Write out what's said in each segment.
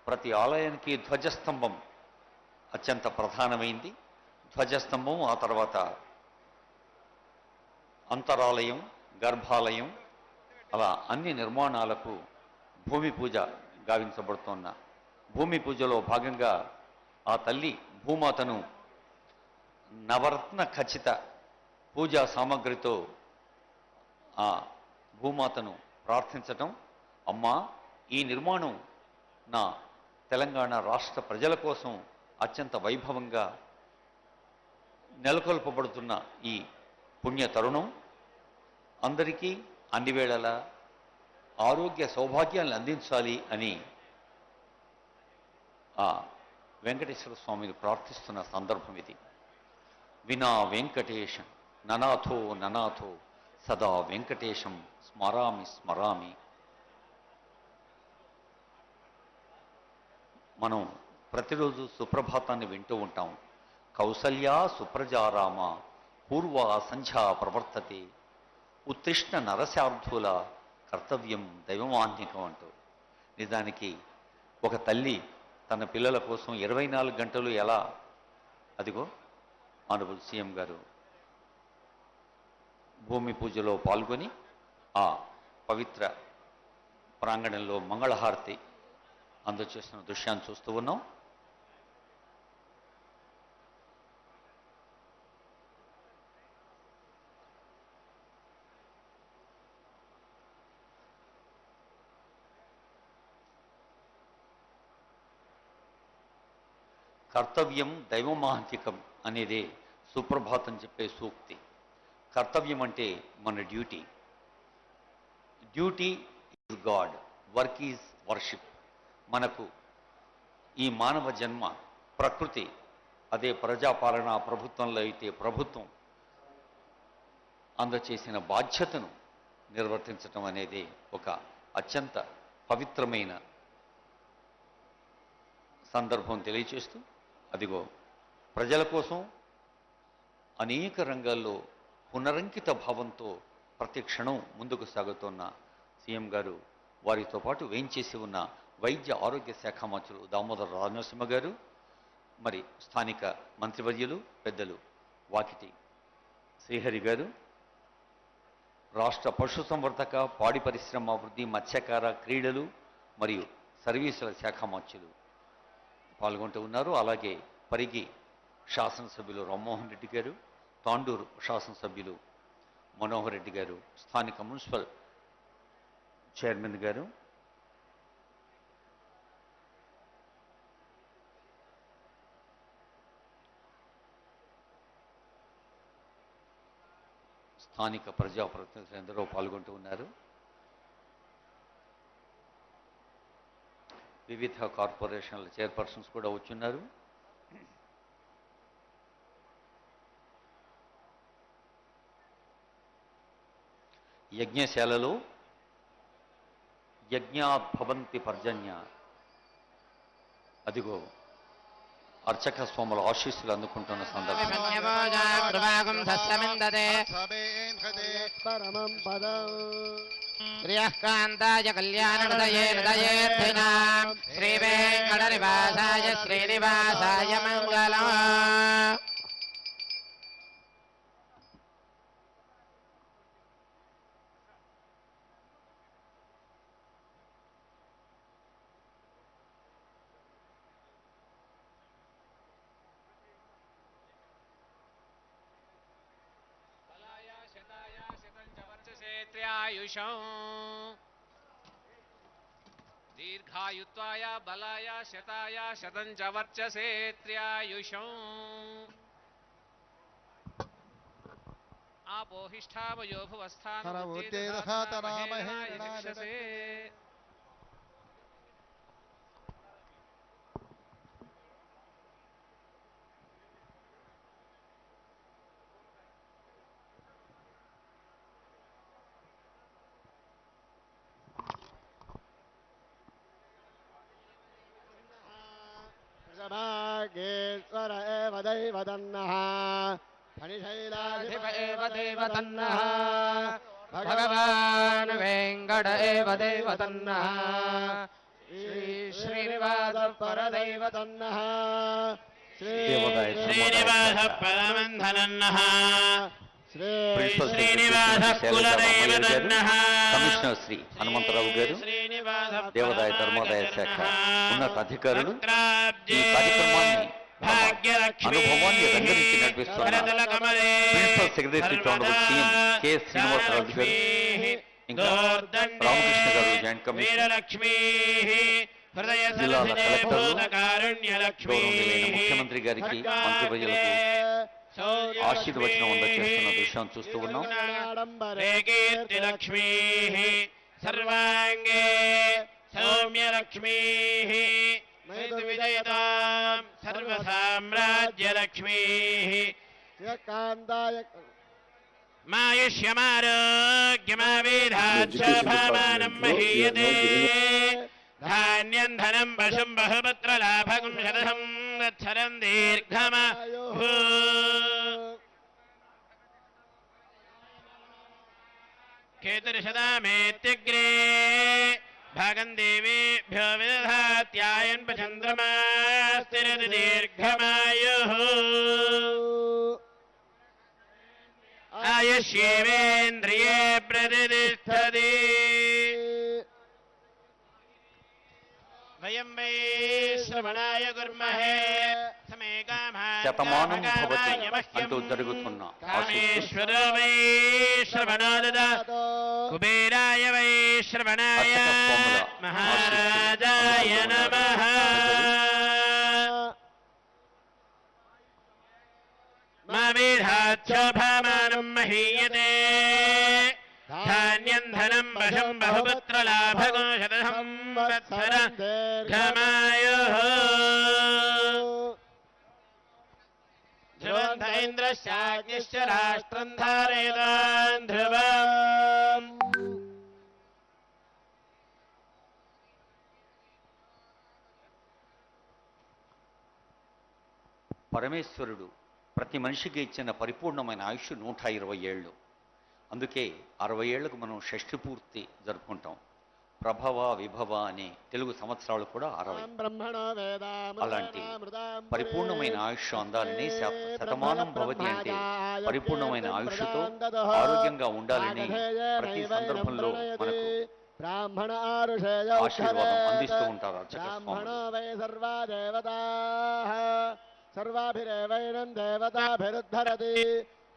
ప్రతి ఆలయానికి ధ్వజస్తంభం అత్యంత ప్రధానమైంది. ధ్వజస్తంభం, ఆ తర్వాత అంతరాలయం, గర్భాలయం, అలా అన్ని నిర్మాణాలకు భూమి పూజ గావించబడుతున్న భూమి పూజలో భాగంగా ఆ తల్లి భూమాతను నవరత్న ఖచ్చిత పూజా సామగ్రితో ఆ భూమాతను ప్రార్థించటం. అమ్మా, ఈ నిర్మాణం నా తెలంగాణ రాష్ట్ర ప్రజల కోసం అత్యంత వైభవంగా నెలకొల్పబడుతున్న ఈ పుణ్య తరుణం అందరికీ అన్ని వేళలా ఆరోగ్య సౌభాగ్యాలను అందించాలి అని ఆ వెంకటేశ్వర స్వామిని ప్రార్థిస్తున్న సందర్భం ఇది. వినా వెంకటేశం ననాథో ననాథో సదా వెంకటేశం స్మరామి స్మరామి. మనం ప్రతిరోజు సుప్రభాతాన్ని వింటూ ఉంటాం. కౌసల్యా సుప్రజారామ పూర్వ సంధ్యా ప్రవర్తతే ఉత్తిష్ణ నరశార్ధుల కర్తవ్యం దైవమాన్యకం అంటూ. నిజానికి ఒక తల్లి తన పిల్లల కోసం 24 గంటలు ఎలా, అదిగో ఆనరబుల్ సీఎం గారు భూమి పూజలో పాల్గొని ఆ పవిత్ర ప్రాంగణంలో మంగళహారతి అందజేస్తున్న దృశ్యాన్ని చూస్తూ ఉన్నాం. కర్తవ్యం దైవమాహంతికం అనేదే సుప్రభాతం చెప్పే సూక్తి. కర్తవ్యం అంటే మన duty. Duty is God, work is worship. మనకు ఈ మానవ జన్మ, ప్రకృతి, అదే ప్రజాపాలన ప్రభుత్వంలో అయితే ప్రభుత్వం అందచేసిన బాధ్యతను నిర్వర్తించటం అనేది ఒక అత్యంత పవిత్రమైన సందర్భం తెలియచేస్తూ, అదిగో ప్రజల కోసం అనేక రంగాల్లో పునరంకిత భావంతో ప్రతి క్షణం ముందుకు సాగుతున్న సీఎం గారు, వారితో పాటు వేయించేసి ఉన్న వైద్య ఆరోగ్య శాఖ మంత్రులు దామోదర రాజనరసింహ గారు, మరి స్థానిక మంత్రివర్యులు పెద్దలు వాకిటి శ్రీహరి గారు, రాష్ట్ర పశుసంవర్ధక, పాడి పరిశ్రమ అభివృద్ధి, మత్స్యకార, క్రీడలు మరియు సర్వీసుల శాఖ మంత్రులు పాల్గొంటూ ఉన్నారు. అలాగే పరిగి శాసనసభ్యులు రామ్మోహన్ రెడ్డి గారు, తాండూరు శాసనసభ్యులు మనోహర్ రెడ్డి గారు, స్థానిక మున్సిపల్ చైర్మన్ గారు, స్థానిక ప్రజాప్రతినిధులు ఎందరో పాల్గొంటూ ఉన్నారు. వివిధ కార్పొరేషన్ల చైర్పర్సన్స్ కూడా వచ్చున్నారు. యజ్ఞశాలలో యజ్ఞాద్భవంతి పర్జన్య, అదిగో అర్చక స్వాముల ఆశీస్సులు అందుకుంటున్న సందర్భం. శ్రీయకాంతాయ కళ్యాణదయే హృదయేర్థినాం శ్రీ వెంకట నివాసాయ శ్రీనివాసాయ మంగళం. దీర్ఘాయుత్వాయ బలాయ శతాయ శతం చ వర్చసే త్ర్యాయుషం. ఆపోహిష్ఠావయో భువస్థానమహేనాయక్షసే. भागेश्वर एव दैवतन्नः फणिशैलाधिप एव दैवतन्नः भगवान् वेङ्कट एव दैवतन्नः శ్రీనివాస పరదైవతన్నః దేవదాయ శ్రీనివాస పరమంధనన్నః ప్రిన్సిపల్ శ్రీనివాస కులదైవతన్నః కమిషనర్ శ్రీ హనుమంతరావు గారు, శ్రీనివాస దేవాదాయ ధర్మాదాయ శాఖ ఉన్నత అధికారులు ఈ కార్యక్రమాన్ని అనుభవాన్ని రంగరించి నడిపిస్తున్న principal secretary honourable CM K Srinivasarao గారు, ఇంకా రామకృష్ణ గారు, జాయింట్ కమిషనర్, జిల్లాల కలెక్టర్లు, గౌరవనీయులైన ముఖ్యమంత్రి గారికి, మంత్రి ప్రజలకు ఆశీర్వచనం అందజేస్తున్న దృశ్యాన్ని చూస్తూ ఉన్నాం. లక్ష్మీ సర్వాంగే సౌమ్యలక్ష్మీ విజయతాం సర్వసామ్రాజ్యలక్ష్మీ కాంతాయ మాయుష్యమారోగ్యమావేధామానం మహీయతే ధాన్యం ధనం వశం బహుపత్రలాభం శతసం వత్సరం దీర్ఘమాయు కేతుర్శతమేత్యగ్రే భాగం దేవేభ్యో విదధాత్యాయన్ చంద్రమాస్తిరతి దీర్ఘమాయుః ఆయుష్యేవేంద్రియే ప్రతిష్టతి వయం వై శ్రవణాయ కుర్మహే శతమానం భవతి అంటూ జరుగుతున్న కామేశ్వర వై శ్రవణో దదాతు కుబేరాయ వై శ్రవణాయ మహారాజాయ నమః మావేధాక్షోభామానం మహీయతే ధాన్యం ధనం వశం బహుపుత్రలాభగో శతసం వత్సర ఘమాయుః ధ్రువంత ఇంద్రశ్చాగ్నిశ్చ రాష్ట్రం ధారయతాన్ ధ్రువం పరమేశ్వరుడు ప్రతి మనిషికి ఇచ్చిన పరిపూర్ణమైన ఆయుష్ 120 ఏళ్ళు. అందుకే 60 ఏళ్లకు మనం షష్ఠి పూర్తి జరుపుకుంటాం. ప్రభవ విభవ అనే తెలుగు సంవత్సరాలు కూడా 60. అలాంటి పరిపూర్ణమైన ఆయుష్ అందాలని శతమానం భవతి అంటే పరిపూర్ణమైన ఆయుష్తో ఆరోగ్యంగా ఉండాలని ప్రతి సందర్భంలో మనకు బ్రాహ్మణ ఆశీర్వాదం అందిస్తూ ఉంటారు అర్చక బ్రాహ్మణ స్వామి. వై సర్వా దేవతా సర్వాభిరేవైనం దేవతాభిరుద్ధరతి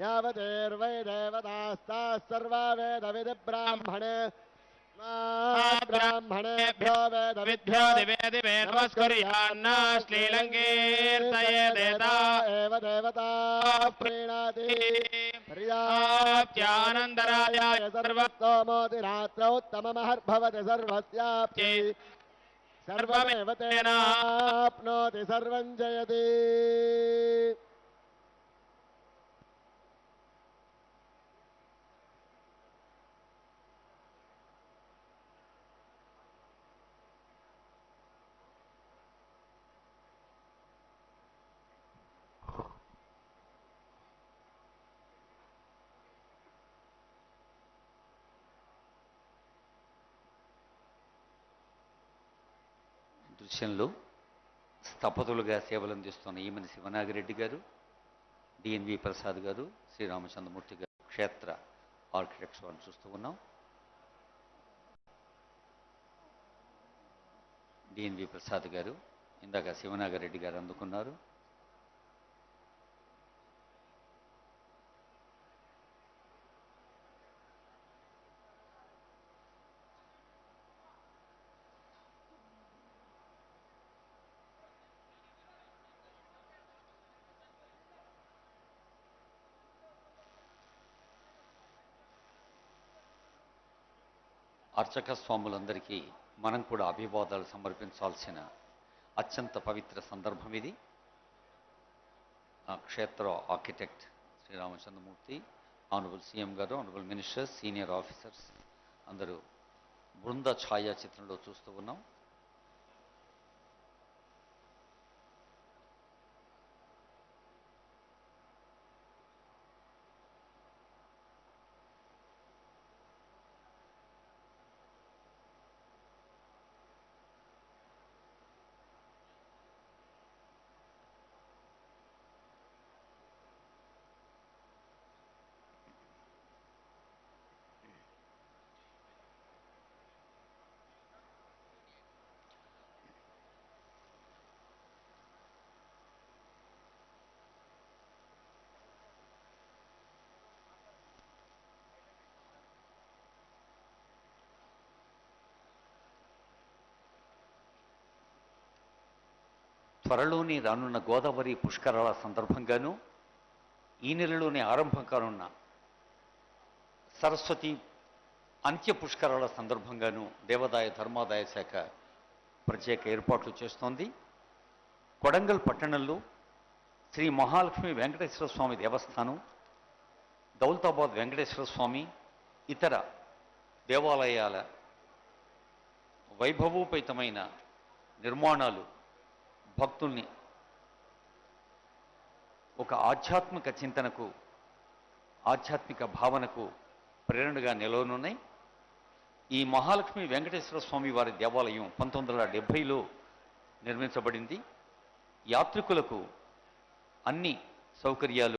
యావదేర్వై దేవతాస్తాః సర్వా వేద విధి బ్రాహ్మణే బ్రాహ్మణేభ్యో వేద విద్భ్యో దివేదివే నమస్కుర్యాన్నా శ్రీలంకేర్తయేదేతా ఏవ దేవతా ప్రీణాతి పర్యాప్త్యానందరాయాయ సర్వోమోతి రాత్రౌత్తమమహర్భవతి సర్వస్యాప్తి సర్వమేవ తేనాప్నోతి సర్వం జయతి. దృశ్యంలో స్థపతులుగా సేవలు అందిస్తున్న ఈమెని శివనాగిరెడ్డి గారు, డిఎన్వి ప్రసాద్ గారు, శ్రీరామచంద్రమూర్తి గారు, క్షేత్ర ఆర్కిటెక్ట్స్ వాళ్ళు చూస్తూ ఉన్నాం. డిఎన్వి ప్రసాద్ గారు ఇందాక శివనాగిరెడ్డి గారు అందుకున్నారు. అర్చక స్వాములందరికీ మనం కూడా అభివాదాలు సమర్పించాల్సిన అత్యంత పవిత్ర సందర్భం ఇది. క్షేత్ర ఆర్కిటెక్ట్ శ్రీరామచంద్రమూర్తి, ఆనరబుల్ సీఎం గారు, ఆనరబుల్ మినిస్టర్స్, సీనియర్ ఆఫీసర్స్ అందరూ బృంద ఛాయాచిత్రంలో చూస్తూ ఉన్నాం. త్వరలోనే రానున్న గోదావరి పుష్కరాల సందర్భంగాను ఈ నెలలోనే ఆరంభం కానున్న సరస్వతి అంత్య పుష్కరాల సందర్భంగాను దేవాదాయ ధర్మాదాయ శాఖ ప్రత్యేక ఏర్పాట్లు చేస్తోంది. కొడంగల్ పట్టణంలో శ్రీ మహాలక్ష్మి వెంకటేశ్వర స్వామి దేవస్థానం, దౌలతాబాద్ వెంకటేశ్వర స్వామి, ఇతర దేవాలయాల వైభవోపేతమైన నిర్మాణాలు భక్తుల్ని ఒక ఆధ్యాత్మిక చింతనకు, ఆధ్యాత్మిక భావనకు ప్రేరణగా నిలవనున్నాయి. ఈ మహాలక్ష్మి వెంకటేశ్వర స్వామి వారి దేవాలయం 1970లో నిర్మించబడింది. యాత్రికులకు అన్ని సౌకర్యాలు